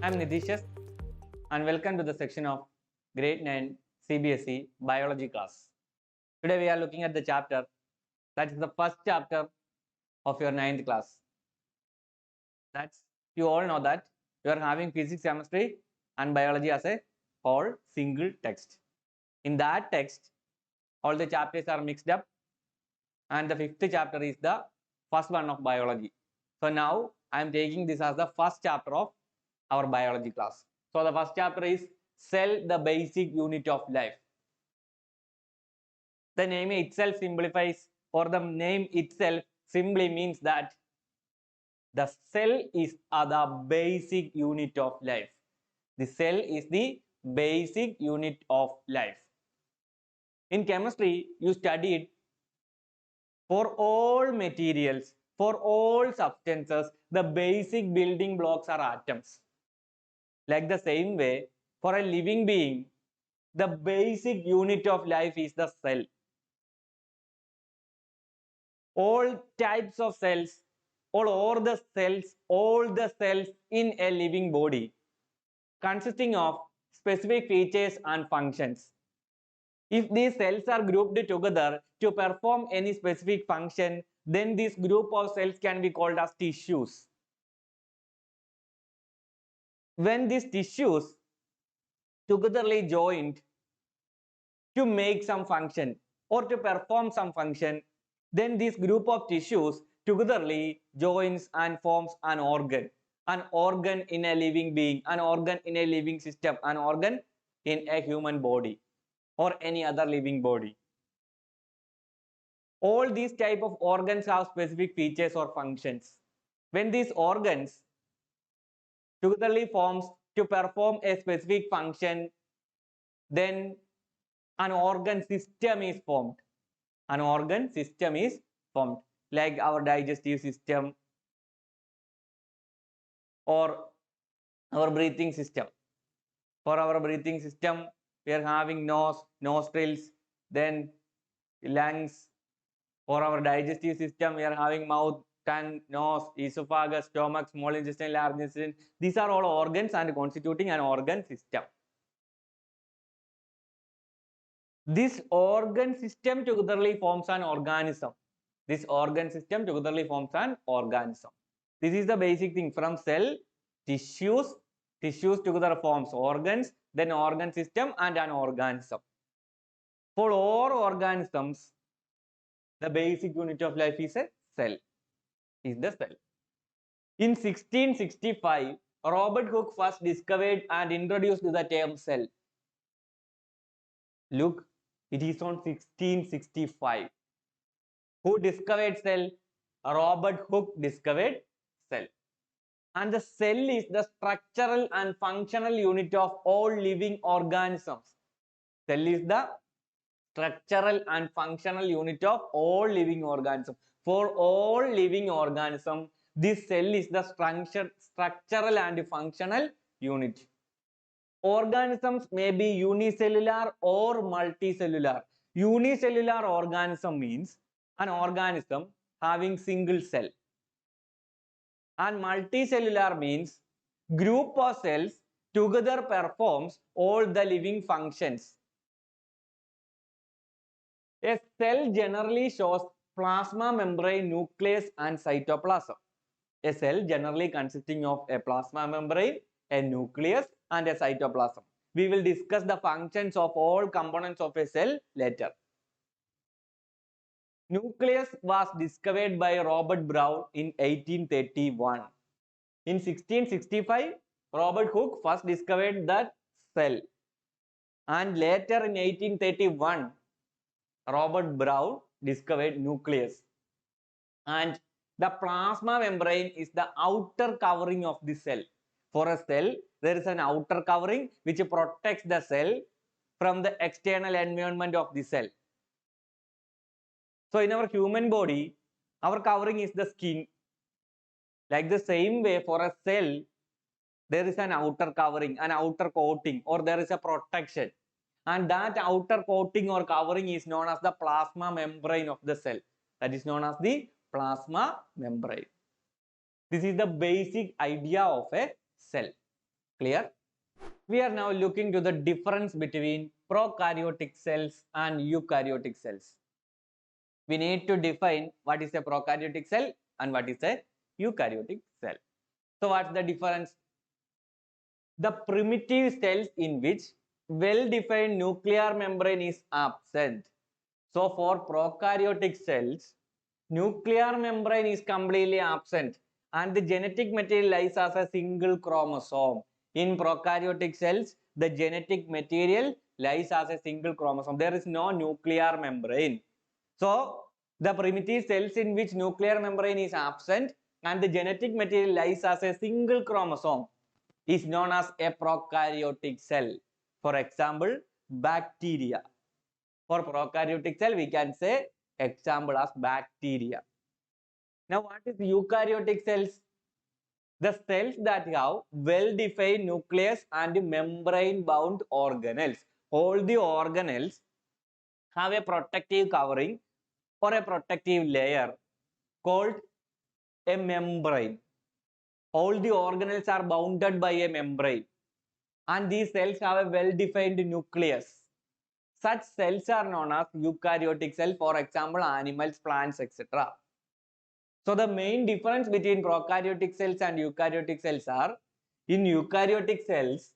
I'm Nitishas and welcome to the section of Grade 9 CBSE Biology class. Today we are looking at the chapter that is the first chapter of your 9th class. That's you all know that you are having physics, chemistry and biology as a whole single text. In that text, all the chapters are mixed up and the 5th chapter is the first one of biology. So now I am taking this as the first chapter of our biology class. So the first chapter is cell, the basic unit of life. The name itself simplifies, or the name itself simply means that the cell is the basic unit of life. The cell is the basic unit of life. In chemistry, you studied for all materials, for all substances, the basic building blocks are atoms. Like the same way, for a living being, the basic unit of life is the cell. All types of cells, all the cells in a living body consisting of specific features and functions. If these cells are grouped together to perform any specific function, then this group of cells can be called as tissues. When these tissues togetherly joined to make some function or to perform some function, then this group of tissues togetherly joins and forms an organ in a living being, an organ in a living system, an organ in a human body or any other living body. All these type of organs have specific features or functions. When these organs togetherly forms to perform a specific function, then an organ system is formed. An organ system is formed, like our digestive system or our breathing system. For our breathing system, we are having nose, nostrils, then lungs. For our digestive system, we are having mouth, tongue, nose, esophagus, stomach, small intestine, large intestine. These are all organs and constituting an organ system. This organ system togetherly forms an organism. This organ system togetherly forms an organism. This is the basic thing. From cell, tissues together forms organs, then organ system and an organism. For all organisms, the basic unit of life is a cell, is the cell. In 1665, Robert Hooke first discovered and introduced the term cell. Look, it is on 1665. Who discovered cell? Robert Hooke discovered cell. And the cell is the structural and functional unit of all living organisms. Cell is the structural and functional unit of all living organisms. For all living organisms, this cell is the structural and functional unit. Organisms may be unicellular or multicellular. Unicellular organism means an organism having single cell. And multicellular means group of cells together performs all the living functions. A cell generally shows plasma membrane, nucleus and cytoplasm. A cell generally consisting of a plasma membrane, a nucleus and a cytoplasm. We will discuss the functions of all components of a cell later. Nucleus was discovered by Robert Brown in 1831. In 1665, Robert Hooke first discovered the cell. And later in 1831, Robert Brown discovered nucleus. And the plasma membrane is the outer covering of the cell. For a cell, there is an outer covering which protects the cell from the external environment of the cell. So in our human body, our covering is the skin. Like the same way, for a cell, there is an outer covering, an outer coating, or there is a protection. And that outer coating or covering is known as the plasma membrane of the cell. That is known as the plasma membrane. This is the basic idea of a cell. Clear? We are now looking to the difference between prokaryotic cells and eukaryotic cells. We need to define what is a prokaryotic cell and what is a eukaryotic cell. So what's the difference? The primitive cells in which well-defined nuclear membrane is absent. So for prokaryotic cells, nuclear membrane is completely absent and the genetic material lies as a single chromosome. In prokaryotic cells, the genetic material lies as a single chromosome. There is no nuclear membrane. So the primitive cells in which nuclear membrane is absent and the genetic material lies as a single chromosome is known as a prokaryotic cell. For example, bacteria. For prokaryotic cell, we can say example as bacteria. Now, what is eukaryotic cells? The cells that have well-defined nucleus and membrane-bound organelles. All the organelles have a protective covering or a protective layer called a membrane. All the organelles are bounded by a membrane and these cells have a well-defined nucleus. Such cells are known as eukaryotic cells, for example, animals, plants, etc. So the main difference between prokaryotic cells and eukaryotic cells are, in eukaryotic cells,